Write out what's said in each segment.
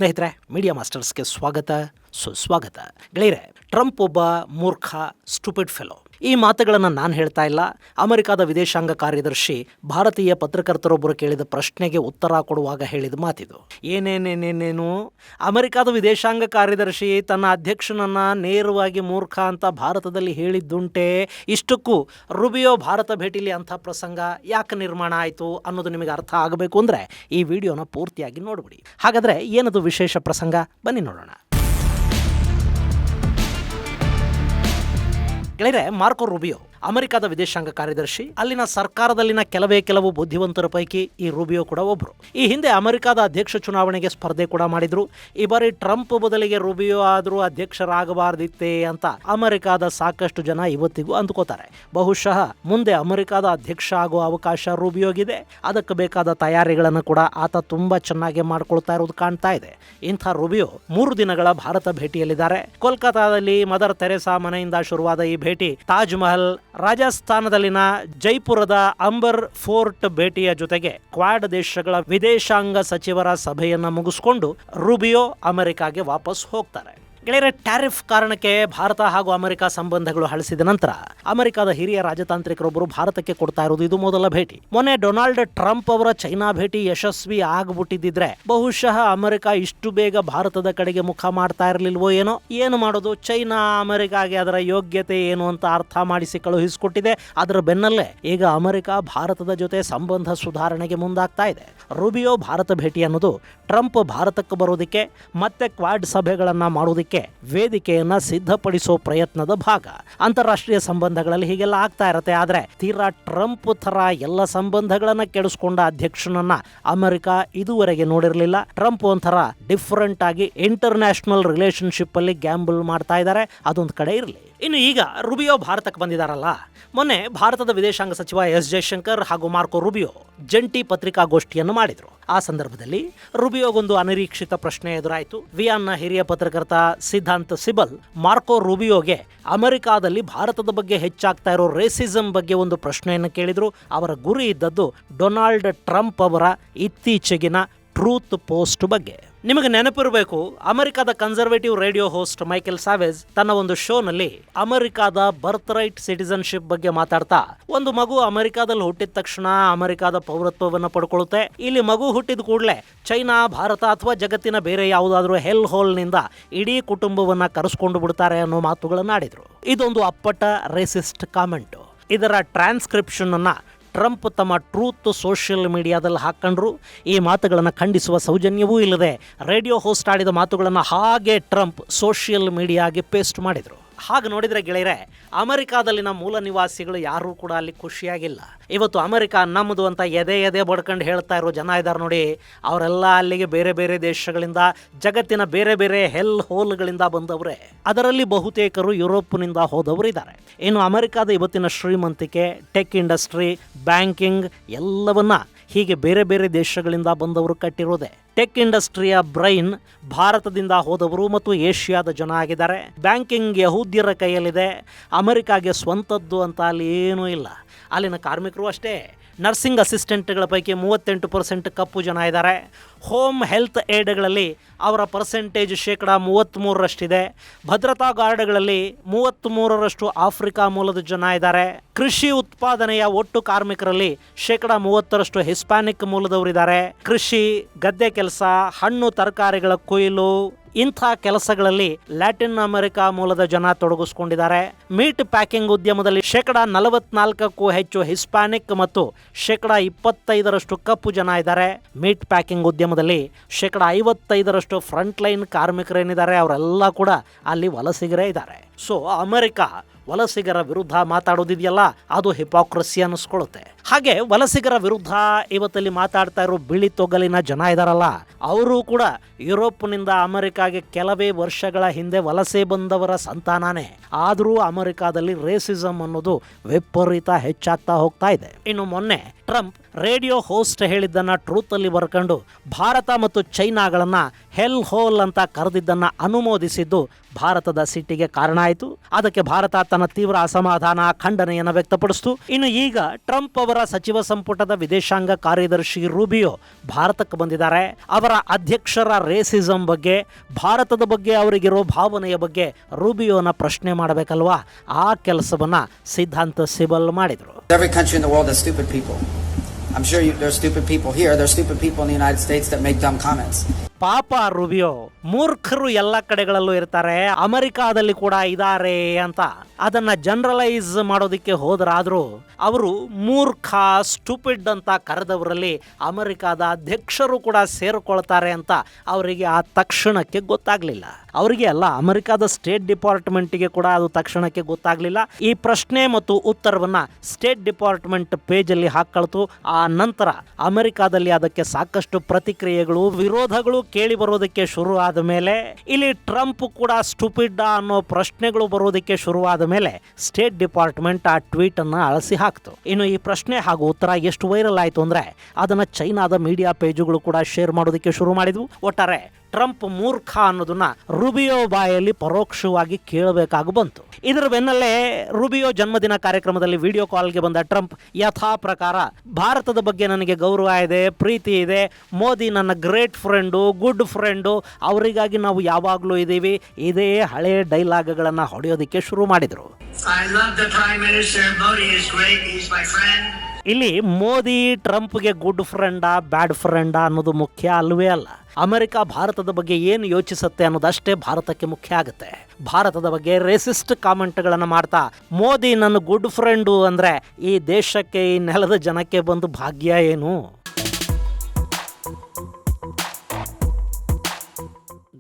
ಸ್ನೇಹಿತರೆ, ಮೀಡಿಯಾ ಮಾಸ್ಟರ್ಸ್ಗೆ ಸ್ವಾಗತ ಸುಸ್ವಾಗತ. ಗೆಳೆಯರೆ, ಟ್ರಂಪ್ ಒಬ್ಬ ಮೂರ್ಖ ಸ್ಟುಪಿಡ್ ಫೆಲೋ. ಈ ಮಾತುಗಳನ್ನು ನಾನು ಹೇಳ್ತಾ ಇಲ್ಲ. ಅಮೆರಿಕದ ವಿದೇಶಾಂಗ ಕಾರ್ಯದರ್ಶಿ ಭಾರತೀಯ ಪತ್ರಕರ್ತರೊಬ್ಬರು ಕೇಳಿದ ಪ್ರಶ್ನೆಗೆ ಉತ್ತರ ಕೊಡುವಾಗ ಹೇಳಿದ ಮಾತಿದು. ಏನೇನೇನೇನೇನು ಅಮೆರಿಕದ ವಿದೇಶಾಂಗ ಕಾರ್ಯದರ್ಶಿ ತನ್ನ ಅಧ್ಯಕ್ಷನನ್ನು ನೇರವಾಗಿ ಮೂರ್ಖ ಅಂತ ಭಾರತದಲ್ಲಿ ಹೇಳಿದ್ದುಂಟೆ. ಇಷ್ಟಕ್ಕೂ ರುಬಿಯೋ ಭಾರತ ಭೇಟಿಲಿ ಅಂಥ ಪ್ರಸಂಗ ಯಾಕೆ ನಿರ್ಮಾಣ ಆಯಿತು ಅನ್ನೋದು ನಿಮಗೆ ಅರ್ಥ ಆಗಬೇಕು ಅಂದರೆ ಈ ವಿಡಿಯೋನ ಪೂರ್ತಿಯಾಗಿ ನೋಡ್ಬಿಡಿ. ಹಾಗಾದರೆ ಏನದು ವಿಶೇಷ ಪ್ರಸಂಗ, ಬನ್ನಿ ನೋಡೋಣ. ಗೆಳೆಯರೆ, ಮಾರ್ಕೋ ರುಬಿಯೋ ಅಮೆರಿಕದ ವಿದೇಶಾಂಗ ಕಾರ್ಯದರ್ಶಿ. ಅಲ್ಲಿನ ಸರ್ಕಾರದಲ್ಲಿನ ಕೆಲವು ಬುದ್ಧಿವಂತರ ಪೈಕಿ ಈ ರುಬಿಯೋ ಕೂಡ ಒಬ್ಬರು. ಈ ಹಿಂದೆ ಅಮೆರಿಕದ ಅಧ್ಯಕ್ಷ ಚುನಾವಣೆಗೆ ಸ್ಪರ್ಧೆ ಕೂಡ ಮಾಡಿದ್ರು. ಈ ಬಾರಿ ಟ್ರಂಪ್ ಬದಲಿಗೆ ರುಬಿಯೋ ಆದರೂ ಅಧ್ಯಕ್ಷರಾಗಬಾರ್ದಿತ್ತೇ ಅಂತ ಅಮೆರಿಕದ ಸಾಕಷ್ಟು ಜನ ಇವತ್ತಿಗೂ ಅಂದ್ಕೋತಾರೆ. ಬಹುಶಃ ಮುಂದೆ ಅಮೆರಿಕದ ಅಧ್ಯಕ್ಷ ಆಗುವ ಅವಕಾಶ ರುಬಿಯೋಗಿದೆ. ಅದಕ್ಕೆ ಬೇಕಾದ ತಯಾರಿಗಳನ್ನು ಕೂಡ ಆತ ತುಂಬಾ ಚೆನ್ನಾಗಿ ಮಾಡ್ಕೊಳ್ತಾ ಇರೋದು ಕಾಣ್ತಾ ಇದೆ. ಇಂಥ ರುಬಿಯೋ 3 ದಿನಗಳ ಭಾರತ ಭೇಟಿಯಲ್ಲಿದ್ದಾರೆ. ಕೋಲ್ಕತಾದಲ್ಲಿ ಮದರ್ ತೆರೆಸಾ ಮನೆಯಿಂದ ಶುರುವಾದ ಈ ಭೇಟಿ ತಾಜ್ ಮಹಲ್, ರಾಜಸ್ಥಾನದಲ್ಲಿನ ಜೈಪುರದ ಅಂಬರ್ ಫೋರ್ಟ್ ಭೇಟಿಯ ಜೊತೆಗೆ ಕ್ವಾಡ್ ದೇಶಗಳ ವಿದೇಶಾಂಗ ಸಚಿವರ ಸಭೆಯನ್ನ ಮುಗಿಸಿಕೊಂಡು ರುಬಿಯೋ ಅಮೆರಿಕಾಗೆ ವಾಪಸ್ ಹೋಗ್ತಾರೆ. ಗೆಳೆಯರೆ, ಟ್ಯಾರಿಫ್ ಕಾರಣಕ್ಕೆ ಭಾರತ ಹಾಗೂ ಅಮೆರಿಕ ಸಂಬಂಧಗಳು ಹಳಿಸಿದ ನಂತರ ಅಮೆರಿಕದ ಹಿರಿಯ ರಾಜತಾಂತ್ರಿಕರೊಬ್ಬರು ಭಾರತಕ್ಕೆ ಕೊಡ್ತಾ ಇರೋದು ಇದು ಮೊದಲ ಭೇಟಿ. ಮೊನ್ನೆ ಡೊನಾಲ್ಡ್ ಟ್ರಂಪ್ ಅವರ ಚೈನಾ ಭೇಟಿ ಯಶಸ್ವಿ ಆಗ್ಬಿಟ್ಟಿದ್ದಿದ್ರೆ ಬಹುಶಃ ಅಮೆರಿಕ ಇಷ್ಟು ಬೇಗ ಭಾರತದ ಕಡೆಗೆ ಮುಖ ಮಾಡ್ತಾ ಇರಲಿಲ್ವೋ ಏನೋ. ಏನು ಮಾಡೋದು, ಚೈನಾ ಅಮೆರಿಕಾಗೆ ಅದರ ಯೋಗ್ಯತೆ ಏನು ಅಂತ ಅರ್ಥ ಮಾಡಿಸಿ ಕಳುಹಿಸಿಕೊಟ್ಟಿದೆ. ಅದರ ಬೆನ್ನಲ್ಲೇ ಈಗ ಅಮೆರಿಕ ಭಾರತದ ಜೊತೆ ಸಂಬಂಧ ಸುಧಾರಣೆಗೆ ಮುಂದಾಗ್ತಾ ಇದೆ. ರುಬಿಯೋ ಭಾರತ ಭೇಟಿ ಅನ್ನೋದು ಟ್ರಂಪ್ ಭಾರತಕ್ಕೆ ಬರೋದಕ್ಕೆ ಮತ್ತೆ ಕ್ವಾಡ್ ಸಭೆಗಳನ್ನ ಮಾಡೋದಕ್ಕೆ ವೇದಿಕೆಯನ್ನ ಸಿದ್ಧಪಡಿಸೋ ಪ್ರಯತ್ನದ ಭಾಗ. ಅಂತಾರಾಷ್ಟ್ರೀಯ ಸಂಬಂಧಗಳಲ್ಲಿ ಹೀಗೆಲ್ಲ ಆಗ್ತಾ ಇರತ್ತೆ. ಆದ್ರೆ ತೀರಾ ಟ್ರಂಪ್ ತರ ಎಲ್ಲ ಸಂಬಂಧಗಳನ್ನ ಕೆಡಿಸ್ಕೊಂಡ ಅಧ್ಯಕ್ಷನನ್ನ ಅಮೆರಿಕ ಇದುವರೆಗೆ ನೋಡಿರಲಿಲ್ಲ. ಟ್ರಂಪ್ ಒಂಥರ ಡಿಫರೆಂಟ್ ಆಗಿ ಇಂಟರ್ನ್ಯಾಷನಲ್ ರಿಲೇಶನ್ಶಿಪ್ ಅಲ್ಲಿ ಗ್ಯಾಂಬಲ್ ಮಾಡ್ತಾ ಇದ್ದಾರೆ. ಅದೊಂದು ಕಡೆ ಇರಲಿ. ಇನ್ನು ಈಗ ರುಬಿಯೋ ಭಾರತಕ್ಕೆ ಬಂದಿದ್ದಾರಲ್ಲ, ಮೊನ್ನೆ ಭಾರತದ ವಿದೇಶಾಂಗ ಸಚಿವ ಎಸ್ ಜಯಶಂಕರ್ ಹಾಗೂ ಮಾರ್ಕೋ ರುಬಿಯೋ ಜಂಟಿ ಪತ್ರಿಕಾಗೋಷ್ಠಿಯನ್ನು ಮಾಡಿದ್ರು. ಆ ಸಂದರ್ಭದಲ್ಲಿ ರುಬಿಯೋಗೊಂದು ಅನಿರೀಕ್ಷಿತ ಪ್ರಶ್ನೆ ಎದುರಾಯಿತು. ವಿಯನ್ನ ಹಿರಿಯ ಪತ್ರಕರ್ತ ಸಿದ್ಧಾಂತ್ ಸಿಬಲ್ ಮಾರ್ಕೋ ರುಬಿಯೋಗೆ ಅಮೆರಿಕಾದಲ್ಲಿ ಭಾರತದ ಬಗ್ಗೆ ಹೆಚ್ಚಾಗ್ತಾ ಇರೋ ರೇಸಿಸಂ ಬಗ್ಗೆ ಒಂದು ಪ್ರಶ್ನೆಯನ್ನು ಕೇಳಿದ್ರು. ಅವರ ಗುರಿ ಇದ್ದದ್ದು ಡೊನಾಲ್ಡ್ ಟ್ರಂಪ್ ಅವರ ಇತ್ತೀಚೆಗಿನ ಟ್ರೂತ್ ಪೋಸ್ಟ್ ಬಗ್ಗೆ. ನಿಮಗೆ ನೆನಪಿರಬೇಕು, ಅಮೆರಿಕದ ಕನ್ಸರ್ವೇಟಿವ್ ರೇಡಿಯೋ ಹೋಸ್ಟ್ ಮೈಕೆಲ್ ಸಾವೆಜ್ ತನ್ನ ಒಂದು ಶೋನಲ್ಲಿ ಅಮೆರಿಕದ ಬರ್ತ್ ರೈಟ್ ಸಿಟಿಸನ್ಶಿಪ್ ಬಗ್ಗೆ ಮಾತಾಡ್ತಾ, ಒಂದು ಮಗು ಅಮೆರಿಕಾದಲ್ಲಿ ಹುಟ್ಟಿದ ತಕ್ಷಣ ಅಮೆರಿಕದ ಪೌರತ್ವವನ್ನು ಪಡ್ಕೊಳ್ಳುತ್ತೆ. ಇಲ್ಲಿ ಮಗು ಹುಟ್ಟಿದ ಕೂಡಲೇ ಚೈನಾ, ಭಾರತ ಅಥವಾ ಜಗತ್ತಿನ ಬೇರೆ ಯಾವುದಾದ್ರೂ ಹೆಲ್ ಹೋಲ್ನಿಂದ ಇಡೀ ಕುಟುಂಬವನ್ನ ಕರೆಸ್ಕೊಂಡು ಬಿಡ್ತಾರೆ ಅನ್ನೋ ಮಾತುಗಳನ್ನು ಆಡಿದ್ರು. ಇದೊಂದು ಅಪ್ಪಟ ರೇಸಿಸ್ಟ್ ಕಾಮೆಂಟ್. ಇದರ ಟ್ರಾನ್ಸ್ಕ್ರಿಪ್ಷನ್ ಅನ್ನ ಟ್ರಂಪ್ ತಮ್ಮ ಟ್ರೂತ್ ಸೋಷಿಯಲ್ ಮೀಡಿಯಾದಲ್ಲಿ ಹಾಕೊಂಡ್ರು. ಈ ಮಾತುಗಳನ್ನು ಖಂಡಿಸುವ ಸೌಜನ್ಯವೂ ಇಲ್ಲದೆ ರೇಡಿಯೋ ಹೋಸ್ಟ್ ಆಡಿದ ಮಾತುಗಳನ್ನು ಹಾಗೆ ಟ್ರಂಪ್ ಸೋಷಿಯಲ್ ಮೀಡಿಯಾಗೆ ಪೇಸ್ಟ್ ಮಾಡಿದರು. ಹಾಗೆ ನೋಡಿದರೆ ಗೆಳೆಯರೆ, ಅಮೆರಿಕಾದಲ್ಲಿನ ಮೂಲ ನಿವಾಸಿಗಳು ಯಾರೂ ಕೂಡ ಅಲ್ಲಿ ಖುಷಿಯಾಗಿಲ್ಲ. ಇವತ್ತು ಅಮೆರಿಕ ನಮ್ಮದು ಅಂತ ಎದೆ ಬಡ್ಕೊಂಡು ಹೇಳ್ತಾ ಇರೋ ಜನ ಇದ್ದಾರೆ ನೋಡಿ, ಅವರೆಲ್ಲ ಅಲ್ಲಿಗೆ ಬೇರೆ ಬೇರೆ ದೇಶಗಳಿಂದ, ಜಗತ್ತಿನ ಬೇರೆ ಬೇರೆ ಹೆಲ್ ಹೋಲ್ಗಳಿಂದ ಬಂದವರೇ. ಅದರಲ್ಲಿ ಬಹುತೇಕರು ಯುರೋಪ್ನಿಂದ ಹೋದವರು ಇದ್ದಾರೆ. ಇನ್ನು ಅಮೆರಿಕದ ಇವತ್ತಿನ ಶ್ರೀಮಂತಿಕೆ, ಟೆಕ್ ಇಂಡಸ್ಟ್ರಿ, ಬ್ಯಾಂಕಿಂಗ್ ಎಲ್ಲವನ್ನ ಹೀಗೆ ಬೇರೆ ಬೇರೆ ದೇಶಗಳಿಂದ ಬಂದವರು ಕಟ್ಟಿರೋದೆ. ಟೆಕ್ ಇಂಡಸ್ಟ್ರಿಯ ಬ್ರೈನ್ ಭಾರತದಿಂದ ಹೋದವರು ಮತ್ತು ಏಷ್ಯಾದ ಜನ ಆಗಿದ್ದಾರೆ. ಬ್ಯಾಂಕಿಂಗ್ ಯಹೂದ್ಯರ ಕೈಯಲ್ಲಿದೆ. ಅಮೆರಿಕಾಗೆ ಸ್ವಂತದ್ದು ಅಂತ ಅಲ್ಲಿ ಏನೂ ಇಲ್ಲ. ಅಲ್ಲಿನ ಕಾರ್ಮಿಕರು ಅಷ್ಟೇ. ನರ್ಸಿಂಗ್ ಅಸಿಸ್ಟೆಂಟ್ಗಳ ಪೈಕಿ 38% ಕಪ್ಪು ಜನ ಇದ್ದಾರೆ. ಹೋಮ್ ಹೆಲ್ತ್ ಏಡ್ಗಳಲ್ಲಿ ಅವರ ಪರ್ಸೆಂಟೇಜ್ 33%. ಭದ್ರತಾ ಗಾರ್ಡ್ಗಳಲ್ಲಿ 33% ಆಫ್ರಿಕಾ ಮೂಲದ ಜನ ಇದ್ದಾರೆ. ಕೃಷಿ ಉತ್ಪಾದನೆಯ ಒಟ್ಟು ಕಾರ್ಮಿಕರಲ್ಲಿ 30% ಹಿಸ್ಪ್ಯಾನಿಕ್ ಮೂಲದವರಿದ್ದಾರೆ. ಕೃಷಿ, ಗದ್ದೆ ಕೆಲಸ, ಹಣ್ಣು ತರಕಾರಿಗಳ ಕೊಯ್ಲು, ಇಂಥ ಕೆಲಸಗಳಲ್ಲಿ ಲ್ಯಾಟಿನ್ ಅಮೆರಿಕಾ ಮೂಲದ ಜನ ತೊಡಗಿಸ್ಕೊಂಡಿದ್ದಾರೆ. ಮೀಟ್ ಪ್ಯಾಕಿಂಗ್ ಉದ್ಯಮದಲ್ಲಿ 44%ಕ್ಕೂ ಹೆಚ್ಚು ಹಿಸ್ಪ್ಯಾನಿಕ್ ಮತ್ತು 25% ಕಪ್ಪು ಜನ ಇದ್ದಾರೆ. ಮೀಟ್ ಪ್ಯಾಕಿಂಗ್ ಉದ್ಯಮದಲ್ಲಿ 55% ಫ್ರಂಟ್ ಲೈನ್ ಕಾರ್ಮಿಕರೇನಿದ್ದಾರೆ ಅವರೆಲ್ಲ ಕೂಡ ಅಲ್ಲಿ ವಲಸಿಗರೇ ಇದ್ದಾರೆ. ಸೊ ಅಮೆರಿಕ ವಲಸಿಗರ ವಿರುದ್ಧ ಮಾತಾಡೋದಿದೆಯಲ್ಲ, ಅದು ಹಿಪಾಕ್ರಸಿ ಅನ್ನಿಸ್ಕೊಳ್ಳುತ್ತೆ. ಹಾಗೆ ವಲಸಿಗರ ವಿರುದ್ಧ ಇವತ್ತಲ್ಲಿ ಮಾತಾಡ್ತಾ ಇರೋ ಬಿಳಿ ತೊಗಲಿನ ಜನ ಇದಾರಲ್ಲ, ಅವರು ಕೂಡ ಯುರೋಪ್ನಿಂದ ಅಮೆರಿಕಾಗೆ ಕೆಲವೇ ವರ್ಷಗಳ ಹಿಂದೆ ವಲಸೆ ಬಂದವರ ಸಂತಾನನೇ. ಆದರೂ ಅಮೆರಿಕಾದಲ್ಲಿ ರೇಸಿಸಂ ಅನ್ನೋದು ವಿಪರೀತ ಹೆಚ್ಚಾಗ್ತಾ ಹೋಗ್ತಾ ಇದೆ. ಇನ್ನು ಮೊನ್ನೆ ಟ್ರಂಪ್ ರೇಡಿಯೋ ಹೋಸ್ಟ್ ಹೇಳಿದ್ದನ್ನ ಟ್ರೂತ್ ಅಲ್ಲಿ ಬರ್ಕೊಂಡು ಭಾರತ ಮತ್ತು ಚೈನಾಗಳನ್ನ ಹೆಲ್ ಹೋಲ್ ಅಂತ ಕರೆದಿದ್ದನ್ನ ಅನುಮೋದಿಸಿದ್ದು ಭಾರತದ ಸಿಟ್ಟಿಗೆ ಕಾರಣ ಆಯಿತು. ಅದಕ್ಕೆ ಭಾರತ ತನ್ನ ತೀವ್ರ ಅಸಮಾಧಾನ ಖಂಡನೆಯನ್ನು ವ್ಯಕ್ತಪಡಿಸಿತು. ಇನ್ನು ಈಗ ಟ್ರಂಪ್ ಅವರ ಸಚಿವ ಸಂಪುಟದ ವಿದೇಶಾಂಗ ಕಾರ್ಯದರ್ಶಿ ರೂಬಿಯೋ ಭಾರತಕ್ಕೆ ಬಂದಿದ್ದಾರೆ. ಅವರ ಅಧ್ಯಕ್ಷರ ರೇಸಿಸಂ ಬಗ್ಗೆ, ಭಾರತದ ಬಗ್ಗೆ ಅವರಿಗಿರೋ ಭಾವನೆಯ ಬಗ್ಗೆ ರೂಬಿಯೋನ ಪ್ರಶ್ನೆ ಮಾಡಬೇಕಲ್ವಾ? ಆ ಕೆಲಸವನ್ನ ಸಿದ್ಧಾಂತ ಸಿಬಲ್ ಮಾಡಿದ್ರು. Every country in the world has stupid people. I'm sure there's stupid people here. There's stupid people in the United States that make dumb comments. ಪಾಪ ರೂಬಿಯೋ, ಮೂರ್ಖರು ಎಲ್ಲ ಕಡೆಗಳಲ್ಲೂ ಇರ್ತಾರೆ, ಅಮೆರಿಕಾದಲ್ಲಿ ಕೂಡ ಇದ್ದಾರೆ ಅಂತ ಅದನ್ನ ಜನರಲೈಸ್ ಮಾಡೋದಕ್ಕೆ ಹೋದರಾದ್ರೂ ಅವರು ಮೂರ್ಖ, ಸ್ಟುಪಿಡ್ ಅಂತ ಕರೆದವರಲ್ಲಿ ಅಮೆರಿಕಾದ ಅಧ್ಯಕ್ಷರು ಕೂಡ ಸೇರಿಕೊಳ್ತಾರೆ ಅಂತ ಅವರಿಗೆ ಆ ತಕ್ಷಣಕ್ಕೆ ಗೊತ್ತಾಗ್ಲಿಲ್ಲ. ಅವರಿಗೆ ಅಲ್ಲ, ಅಮೆರಿಕಾದ ಸ್ಟೇಟ್ ಡಿಪಾರ್ಟ್ಮೆಂಟ್ಗೆ ಕೂಡ ಅದು ತಕ್ಷಣಕ್ಕೆ ಗೊತ್ತಾಗ್ಲಿಲ್ಲ. ಈ ಪ್ರಶ್ನೆ ಮತ್ತು ಉತ್ತರವನ್ನ ಸ್ಟೇಟ್ ಡಿಪಾರ್ಟ್ಮೆಂಟ್ ಪೇಜಲ್ಲಿ ಹಾಕಳ್ತು. ಆ ನಂತರ ಅಮೆರಿಕಾದಲ್ಲಿ ಅದಕ್ಕೆ ಸಾಕಷ್ಟು ಪ್ರತಿಕ್ರಿಯೆಗಳು, ವಿರೋಧಗಳು ಕೇಳಿ ಬರೋದಕ್ಕೆ ಶುರು ಆದ ಮೇಲೆ, ಇಲ್ಲಿ ಟ್ರಂಪ್ ಕೂಡ ಸ್ಟುಪಿಡ್ ಅನ್ನೋ ಪ್ರಶ್ನೆಗಳು ಬರೋದಕ್ಕೆ ಶುರುವಾದ ಮೇಲೆ ಸ್ಟೇಟ್ ಡಿಪಾರ್ಟ್ಮೆಂಟ್ ಆ ಟ್ವೀಟ್ ಅನ್ನ ಅಳಿಸಿ ಹಾಕ್ತು. ಇನ್ನು ಈ ಪ್ರಶ್ನೆ ಹಾಗೂ ಉತ್ತರ ಎಷ್ಟು ವೈರಲ್ ಆಯ್ತು ಅಂದ್ರೆ ಅದನ್ನ ಚೈನಾದ ಮೀಡಿಯಾ ಪೇಜುಗಳು ಕೂಡ ಶೇರ್ ಮಾಡೋದಕ್ಕೆ ಶುರು ಮಾಡಿದ್ವು. ಒಟ್ಟಾರೆ ಟ್ರಂಪ್ ಮೂರ್ಖ ಅನ್ನೋದನ್ನ ರೂಬಿಯೋ ಬಾಯಲ್ಲಿ ಪರೋಕ್ಷವಾಗಿ ಕೇಳಬೇಕಾಗಿ ಬಂತು. ಇದರ ಬೆನ್ನಲ್ಲೇ ರೂಬಿಯೋ ಜನ್ಮದಿನ ಕಾರ್ಯಕ್ರಮದಲ್ಲಿ ವಿಡಿಯೋ ಕಾಲ್ಗೆ ಬಂದ ಟ್ರಂಪ್ ಯಥಾ ಪ್ರಕಾರ ಭಾರತದ ಬಗ್ಗೆ ನನಗೆ ಗೌರವ ಇದೆ, ಪ್ರೀತಿ ಇದೆ, ಮೋದಿ ನನ್ನ ಗ್ರೇಟ್ ಫ್ರೆಂಡು, ಗುಡ್ ಫ್ರೆಂಡು, ಅವರಿಗಾಗಿ ನಾವು ಯಾವಾಗಲೂ ಇದ್ದೀವಿ, ಇದೇ ಹಳೆಯ ಡೈಲಾಗ್ಗಳನ್ನು ಹೊಡೆಯೋದಕ್ಕೆ ಶುರು ಮಾಡಿದರು. ಇಲ್ಲಿ ಮೋದಿ ಟ್ರಂಪ್ಗೆ ಗುಡ್ ಫ್ರೆಂಡಾ ಬ್ಯಾಡ್ ಫ್ರೆಂಡಾ ಅನ್ನೋದು ಮುಖ್ಯ ಅಲ್ವೇ ಅಲ್ಲ. ಅಮೆರಿಕ ಭಾರತದ ಬಗ್ಗೆ ಏನು ಯೋಚಿಸುತ್ತೆ ಅನ್ನೋದಷ್ಟೇ ಭಾರತಕ್ಕೆ ಮುಖ್ಯ ಆಗುತ್ತೆ. ಭಾರತದ ಬಗ್ಗೆ ರೇಸಿಸ್ಟ್ ಕಾಮೆಂಟ್ಗಳನ್ನು ಮಾಡ್ತಾ ಮೋದಿ ನನ್ನ ಗುಡ್ ಫ್ರೆಂಡು ಅಂದರೆ ಈ ದೇಶಕ್ಕೆ, ಈ ನೆಲದ ಜನಕ್ಕೆ ಬಂದು ಭಾಗ್ಯ ಏನು?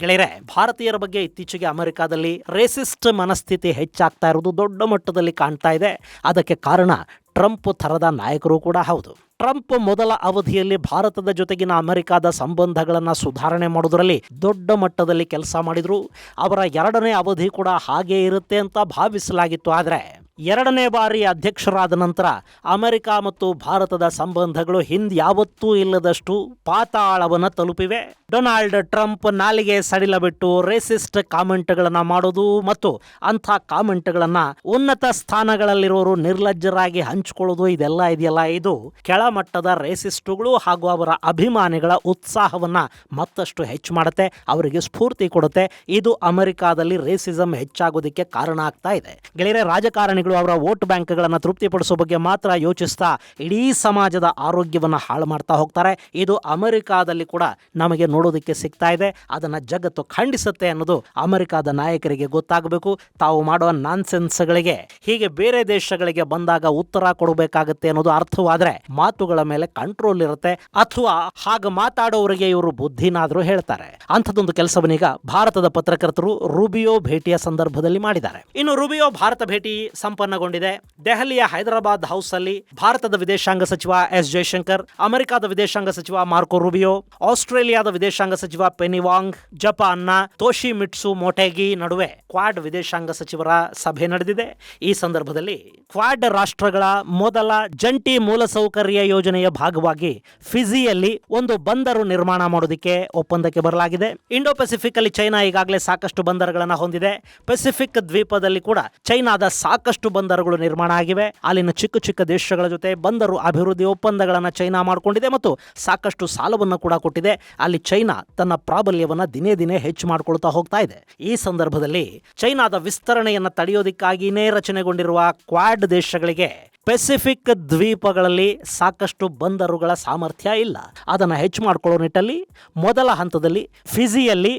ಗೆಳೆಯರೆ, ಭಾರತೀಯರ ಬಗ್ಗೆ ಇತ್ತೀಚೆಗೆ ಅಮೆರಿಕಾದಲ್ಲಿ ರೇಸಿಸ್ಟ್ ಮನಸ್ಥಿತಿ ಹೆಚ್ಚಾಗ್ತಾ ಇರೋದು ದೊಡ್ಡ ಮಟ್ಟದಲ್ಲಿ ಕಾಣ್ತಾ ಇದೆ. ಅದಕ್ಕೆ ಕಾರಣ ಟ್ರಂಪ್ ಥರದ ನಾಯಕರು ಕೂಡ ಹೌದು. ಟ್ರಂಪ್ ಮೊದಲ ಅವಧಿಯಲ್ಲಿ ಭಾರತದ ಜೊತೆಗಿನ ಅಮೆರಿಕಾದ ಸಂಬಂಧಗಳನ್ನು ಸುಧಾರಣೆ ಮಾಡೋದರಲ್ಲಿ ದೊಡ್ಡ ಮಟ್ಟದಲ್ಲಿ ಕೆಲಸ ಮಾಡಿದ್ರು. ಅವರ ಎರಡನೇ ಅವಧಿ ಕೂಡ ಹಾಗೇ ಇರುತ್ತೆ ಅಂತ ಭಾವಿಸಲಾಗಿತ್ತು. ಆದರೆ ಎರಡನೇ ಬಾರಿ ಅಧ್ಯಕ್ಷರಾದ ನಂತರ ಅಮೆರಿಕ ಮತ್ತು ಭಾರತದ ಸಂಬಂಧಗಳು ಹಿಂದ್ಯಾವತ್ತೂ ಇಲ್ಲದಷ್ಟು ಪಾತಾಳವನ್ನು ತಲುಪಿವೆ. ಡೊನಾಲ್ಡ್ ಟ್ರಂಪ್ ನಾಲಿಗೆ ಸಡಿಲ ಬಿಟ್ಟು ರೇಸಿಸ್ಟ್ ಕಾಮೆಂಟ್ಗಳನ್ನು ಮಾಡೋದು ಮತ್ತು ಅಂಥ ಕಾಮೆಂಟ್ಗಳನ್ನು ಉನ್ನತ ಸ್ಥಾನಗಳಲ್ಲಿರೋರು ನಿರ್ಲಜ್ಜರಾಗಿ ಹಂಚಿಕೊಳ್ಳೋದು, ಇದೆಲ್ಲ ಇದೆಯಲ್ಲ, ಇದು ಕೆಳಮಟ್ಟದ ರೇಸಿಸ್ಟುಗಳು ಹಾಗೂ ಅವರ ಅಭಿಮಾನಿಗಳ ಉತ್ಸಾಹವನ್ನು ಮತ್ತಷ್ಟು ಹೆಚ್ಚು ಮಾಡುತ್ತೆ, ಅವರಿಗೆ ಸ್ಫೂರ್ತಿ ಕೊಡುತ್ತೆ. ಇದು ಅಮೆರಿಕಾದಲ್ಲಿ ರೇಸಿಸಂ ಹೆಚ್ಚಾಗೋದಕ್ಕೆ ಕಾರಣ ಆಗ್ತಾ ಇದೆ. ಗೆಳೆಯರೆ, ರಾಜಕಾರಣಿಗಳು ಅವರ ವೋಟ್ ಬ್ಯಾಂಕ್ಗಳನ್ನು ತೃಪ್ತಿಪಡಿಸೋ ಬಗ್ಗೆ ಮಾತ್ರ ಯೋಚಿಸ್ತಾ ಇಡೀ ಸಮಾಜದ ಆರೋಗ್ಯವನ್ನು ಹಾಳು ಮಾಡ್ತಾ ಹೋಗ್ತಾರೆ. ಇದು ಅಮೆರಿಕಾದಲ್ಲಿ ಕೂಡ ನಮಗೆ ನೋಡೋದಕ್ಕೆ ಸಿಗ್ತಾ ಇದೆ. ಅದನ್ನು ಜಗತ್ತು ಖಂಡಿಸುತ್ತೆ ಅನ್ನೋದು ಅಮೆರಿಕಾದ ನಾಯಕರಿಗೆ ಗೊತ್ತಾಗಬೇಕು. ತಾವು ಮಾಡುವ ನಾನ್ಸೆನ್ಸ್ಗಳಿಗೆ ಹೀಗೆ ಬೇರೆ ದೇಶಗಳಿಗೆ ಬಂದಾಗ ಉತ್ತರ ಕೊಡಬೇಕಾಗುತ್ತೆ ಅನ್ನೋದು ಅರ್ಥವಾದರೆ ಮಾತುಗಳ ಮೇಲೆ ಕಂಟ್ರೋಲ್ ಇರುತ್ತೆ, ಅಥವಾ ಹಾಗೆ ಮಾತಾಡೋರಿಗೆ ಇವರು ಬುದ್ಧಿನಾದರೂ ಹೇಳ್ತಾರೆ. ಅಂಥದ್ದೊಂದು ಕೆಲಸವನ್ನೀಗ ಭಾರತದ ಪತ್ರಕರ್ತರು ರೂಬಿಯೋ ಭೇಟಿಯ ಸಂದರ್ಭದಲ್ಲಿ ಮಾಡಿದ್ದಾರೆ. ಇನ್ನು ರೂಬಿಯೋ ಭಾರತ ಭೇಟಿ ಸಂಪನ್ನಗೊಂಡಿದೆ. ದೆಹಲಿಯ ಹೈದರಾಬಾದ್ ಹೌಸ್ ಅಲ್ಲಿ ಭಾರತದ ವಿದೇಶಾಂಗ ಸಚಿವ ಎಸ್ ಜಯಶಂಕರ್, ಅಮೆರಿಕದ ವಿದೇಶಾಂಗ ಸಚಿವ ಮಾರ್ಕೋ ರೂಬಿಯೋ, ಆಸ್ಟ್ರೇಲಿಯಾದ ವಿದೇಶಾಂಗ ಸಚಿವ ಪೆನಿ ವಾಂಗ್, ಜಪಾನ್ನ ತೋಶಿಮಿಟ್ಸು ಮೊಟೆಗಿ ನಡುವೆ ಕ್ವಾಡ್ ವಿದೇಶಾಂಗ ಸಚಿವರ ಸಭೆ ನಡೆದಿದೆ. ಈ ಸಂದರ್ಭದಲ್ಲಿ ಕ್ವಾಡ್ ರಾಷ್ಟ್ರಗಳ ಮೊದಲ ಜಂಟಿ ಮೂಲಸೌಕರ್ಯ ಯೋಜನೆಯ ಭಾಗವಾಗಿ ಫಿಜಿಯಲ್ಲಿ ಒಂದು ಬಂದರು ನಿರ್ಮಾಣ ಮಾಡೋದಕ್ಕೆ ಒಪ್ಪಂದಕ್ಕೆ ಬರಲಾಗಿದೆ. ಇಂಡೋ ಪೆಸಿಫಿಕ್ ಅಲ್ಲಿ ಚೈನಾ ಈಗಾಗಲೇ ಸಾಕಷ್ಟು ಬಂದರುಗಳನ್ನು ಹೊಂದಿದೆ. ಪೆಸಿಫಿಕ್ ದ್ವೀಪದಲ್ಲಿ ಕೂಡ ಚೈನಾದ ಸಾಕಷ್ಟು ಬಂದರುಗಳು ನಿರ್ಮಾಣ ಆಗಿವೆ. ಅಲ್ಲಿನ ಚಿಕ್ಕ ಚಿಕ್ಕ ದೇಶಗಳ ಜೊತೆ ಬಂದರು ಅಭಿವೃದ್ಧಿ ಒಪ್ಪಂದಗಳನ್ನು ಚೈನಾ ಮಾಡಿಕೊಂಡಿದೆ ಮತ್ತು ಸಾಕಷ್ಟು ಸಾಲವನ್ನು ಕೂಡ ಕೊಟ್ಟಿದೆ. ಅಲ್ಲಿ ಚೈನಾ ತನ್ನ ಪ್ರಾಬಲ್ಯವನ್ನು ದಿನೇ ದಿನೇ ಹೆಚ್ಚು ಮಾಡಿಕೊಳ್ತಾ ಹೋಗ್ತಾ ಇದೆ. ಈ ಸಂದರ್ಭದಲ್ಲಿ ಚೈನಾದ ವಿಸ್ತರಣೆಯನ್ನು ತಡೆಯೋದಕ್ಕಾಗಿಯೇ ರಚನೆಗೊಂಡಿರುವ ಕ್ವಾಡ್ ದೇಶಗಳಿಗೆ ಪೆಸಿಫಿಕ್ ದ್ವೀಪಗಳಲ್ಲಿ ಸಾಕಷ್ಟು ಬಂದರುಗಳ ಸಾಮರ್ಥ್ಯ ಇಲ್ಲ. ಅದನ್ನು ಹೆಚ್ಚು ಮಾಡಿಕೊಳ್ಳೋ ನಿಟ್ಟಲ್ಲಿ ಮೊದಲ ಹಂತದಲ್ಲಿ ಫಿಜಿಯಲ್ಲಿ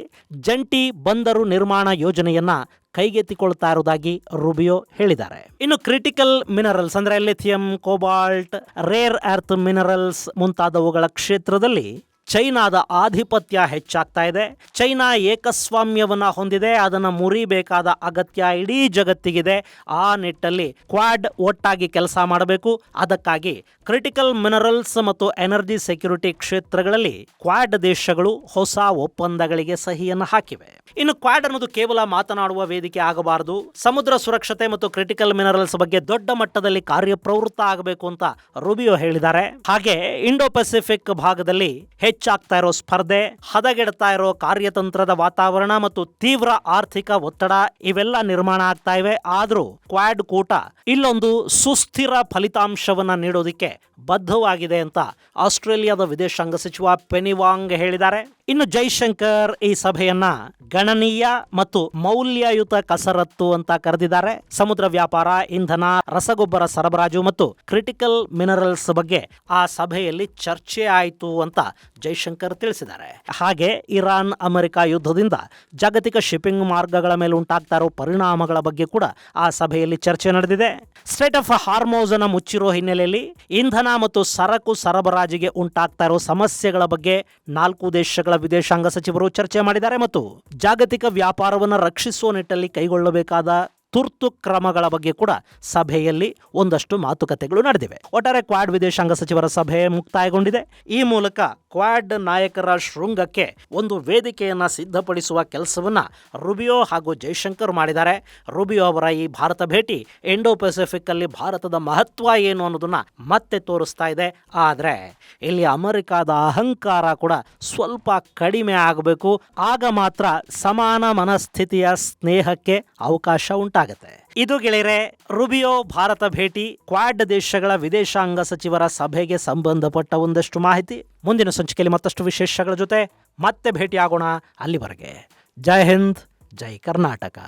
ಜಂಟಿ ಬಂದರು ನಿರ್ಮಾಣ ಯೋಜನೆಯನ್ನ ಕೈಗೆತ್ತಿಕೊಳ್ತಾ ಇರುವುದಾಗಿ ರೂಬಿಯೋ ಹೇಳಿದ್ದಾರೆ. ಇನ್ನು ಕ್ರಿಟಿಕಲ್ ಮಿನರಲ್ಸ್ ಅಂದ್ರೆ lithium, cobalt, rare earth minerals ಮುಂತಾದವುಗಳ ಕ್ಷೇತ್ರದಲ್ಲಿ ಚೈನಾದ ಆಧಿಪತ್ಯ ಹೆಚ್ಚಾಗ್ತಾ ಇದೆ. ಚೈನಾ ಏಕಸ್ವಾಮ್ಯವನ್ನ ಹೊಂದಿದೆ, ಅದನ್ನು ಮುರಿಬೇಕಾದ ಅಗತ್ಯ ಇಡೀ ಜಗತ್ತಿಗಿದೆ. ಆ ನಿಟ್ಟಲ್ಲಿ ಕ್ವಾಡ್ ಒಟ್ಟಾಗಿ ಕೆಲಸ ಮಾಡಬೇಕು. ಅದಕ್ಕಾಗಿ ಕ್ರಿಟಿಕಲ್ ಮಿನರಲ್ಸ್ ಮತ್ತು ಎನರ್ಜಿ ಸೆಕ್ಯೂರಿಟಿ ಕ್ಷೇತ್ರಗಳಲ್ಲಿ ಕ್ವಾಡ್ ದೇಶಗಳು ಹೊಸ ಒಪ್ಪಂದಗಳಿಗೆ ಸಹಿಯನ್ನು ಹಾಕಿವೆ. ಇನ್ನು ಕ್ವಾಡ್ ಅನ್ನೋದು ಕೇವಲ ಮಾತನಾಡುವ ವೇದಿಕೆ ಆಗಬಾರದು. ಸಮುದ್ರ ಸುರಕ್ಷತೆ ಮತ್ತು ಕ್ರಿಟಿಕಲ್ ಮಿನರಲ್ಸ್ ಬಗ್ಗೆ ದೊಡ್ಡ ಮಟ್ಟದಲ್ಲಿ ಕಾರ್ಯಪ್ರವೃತ್ತ ಆಗಬೇಕು ಅಂತ ರೂಬಿಯೋ ಹೇಳಿದ್ದಾರೆ. ಹಾಗೆ ಇಂಡೋ ಪೆಸಿಫಿಕ್ ಭಾಗದಲ್ಲಿ ಹೆಚ್ಚಾಗ್ತಾ ಇರೋ ಸ್ಪರ್ಧೆ, ಹದಗೆಡ್ತಾ ಇರೋ ಕಾರ್ಯತಂತ್ರದ ವಾತಾವರಣ ಮತ್ತು ತೀವ್ರ ಆರ್ಥಿಕ ಒತ್ತಡ ಇವೆಲ್ಲ ನಿರ್ಮಾಣ ಆಗ್ತಾ ಇವೆ. ಆದ್ರೂ ಕ್ವಾಡ್ ಕೂಟ ಇಲ್ಲೊಂದು ಸುಸ್ಥಿರ ಫಲಿತಾಂಶವನ್ನ ನೀಡೋದಿಕ್ಕೆ ಬದ್ಧವಾಗಿದೆ ಅಂತ ಆಸ್ಟ್ರೇಲಿಯಾದ ವಿದೇಶಾಂಗ ಸಚಿವ ಪೆನಿ ವಾಂಗ್ ಹೇಳಿದ್ದಾರೆ. ಇನ್ನು ಜೈಶಂಕರ್ ಈ ಸಭೆಯನ್ನ ಗಣನೀಯ ಮತ್ತು ಮೌಲ್ಯಯುತ ಕಸರತ್ತು ಅಂತ ಕರೆದಿದ್ದಾರೆ. ಸಮುದ್ರ ವ್ಯಾಪಾರ, ಇಂಧನ, ರಸಗೊಬ್ಬರ ಸರಬರಾಜು ಮತ್ತು ಕ್ರಿಟಿಕಲ್ ಮಿನರಲ್ಸ್ ಬಗ್ಗೆ ಆ ಸಭೆಯಲ್ಲಿ ಚರ್ಚೆ ಆಯಿತು ಅಂತ ಜೈಶಂಕರ್ ತಿಳಿಸಿದ್ದಾರೆ. ಹಾಗೆ ಇರಾನ್ ಅಮೆರಿಕ ಯುದ್ಧದಿಂದ ಜಾಗತಿಕ ಶಿಪ್ಪಿಂಗ್ ಮಾರ್ಗಗಳ ಮೇಲೆ ಉಂಟಾಗ್ತಾ ಇರೋ ಪರಿಣಾಮಗಳ ಬಗ್ಗೆ ಕೂಡ ಆ ಸಭೆಯಲ್ಲಿ ಚರ್ಚೆ ನಡೆದಿದೆ. ಸ್ಟ್ರೇಟ್ ಆಫ್ ಹಾರ್ಮೋಸ್ ಅನ್ನು ಮುಚ್ಚಿರೋ ಹಿನ್ನೆಲೆಯಲ್ಲಿ ಇಂಧನ ಮತ್ತು ಸರಕು ಸರಬರಾಜಿಗೆ ಉಂಟಾಗ್ತಾ ಇರೋ ಸಮಸ್ಯೆಗಳ ಬಗ್ಗೆ 4 ದೇಶಗಳ ವಿದೇಶಾಂಗ ಸಚಿವರು ಚರ್ಚೆ ಮಾಡಿದ್ದಾರೆ ಮತ್ತು ಜಾಗತಿಕ ವ್ಯಾಪಾರವನ್ನು ರಕ್ಷಿಸುವ ನಿಟ್ಟಲ್ಲಿ ಕೈಗೊಳ್ಳಬೇಕಾದ ತುರ್ತು ಕ್ರಮಗಳ ಬಗ್ಗೆ ಕೂಡ ಸಭೆಯಲ್ಲಿ ಒಂದಷ್ಟು ಮಾತುಕತೆಗಳು ನಡೆದಿವೆ. ಒಟ್ಟಾರೆ ಕ್ವಾಡ್ ವಿದೇಶಾಂಗ ಸಚಿವರ ಸಭೆ ಮುಕ್ತಾಯಗೊಂಡಿದೆ. ಈ ಮೂಲಕ ಕ್ವಾಡ್ ನಾಯಕರ ಶೃಂಗಕ್ಕೆ ಒಂದು ವೇದಿಕೆಯನ್ನು ಸಿದ್ಧಪಡಿಸುವ ಕೆಲಸವನ್ನ ರೂಬಿಯೋ ಹಾಗೂ ಜೈಶಂಕರ್ ಮಾಡಿದ್ದಾರೆ. ರೂಬಿಯೋ ಅವರ ಈ ಭಾರತ ಭೇಟಿ ಇಂಡೋ ಪೆಸಿಫಿಕ್ ಅಲ್ಲಿ ಭಾರತದ ಮಹತ್ವ ಏನು ಅನ್ನೋದನ್ನ ಮತ್ತೆ ತೋರಿಸ್ತಾ ಇದೆ. ಆದರೆ ಇಲ್ಲಿ ಅಮೆರಿಕಾದ ಅಹಂಕಾರ ಕೂಡ ಸ್ವಲ್ಪ ಕಡಿಮೆ ಆಗಬೇಕು. ಆಗ ಮಾತ್ರ ಸಮಾನ ಮನಸ್ಥಿತಿಯ ಸ್ನೇಹಕ್ಕೆ ಅವಕಾಶ ಉಂಟಾಗುತ್ತೆ. ಇದು ಗೆಳೆಯರೆ ರೂಬಿಯೋ ಭಾರತ ಭೇಟಿ, ಕ್ವಾಡ್ ದೇಶಗಳ ವಿದೇಶಾಂಗ ಸಚಿವರ ಸಭೆಗೆ ಸಂಬಂಧಪಟ್ಟ ಒಂದಷ್ಟು ಮಾಹಿತಿ. ಮುಂದಿನ ಸಂಚಿಕೆಯಲ್ಲಿ ಮತ್ತಷ್ಟು ವಿಶೇಷಗಳ ಜೊತೆ ಮತ್ತೆ ಭೇಟಿಯಾಗೋಣ. ಅಲ್ಲಿವರೆಗೆ ಜೈ ಹಿಂದ್, ಜೈ ಕರ್ನಾಟಕ.